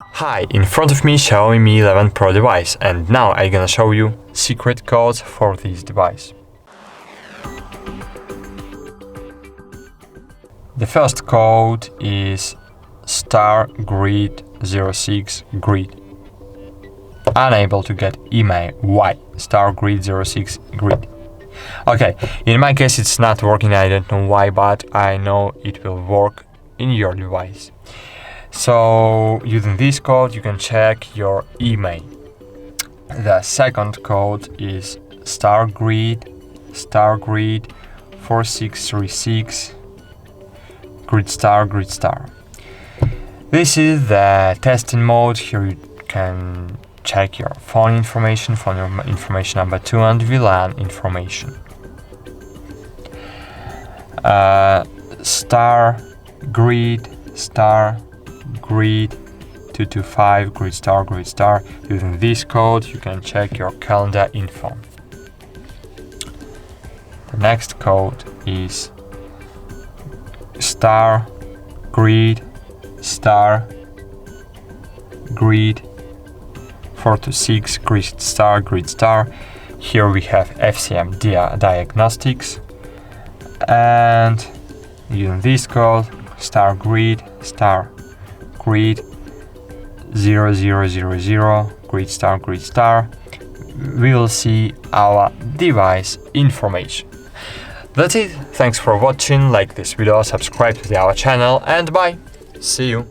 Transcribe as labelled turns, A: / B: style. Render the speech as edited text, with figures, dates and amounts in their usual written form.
A: Hi, in front of me Xiaomi Mi 11 Pro device, and now I'm gonna show you secret codes for this device. The first code is *grid06 grid. Unable to get email. Why? *grid06 grid. Okay, in my case it's not working, I don't know why, but I know it will work in your device. So using this code you can check your email. The second code is *grid 4636 grid star. This is the testing mode. Here you can check your phone information number 2, and VLAN information. *grid 225 grid star. Using this code you can check your calendar info. The next code is *grid 426 grid star. Here we have FCM diagnostics, and using this code *grid 0000 grid star, we will see our device information. That's it. Thanks for watching. Like this video, subscribe to our channel, and bye. See you.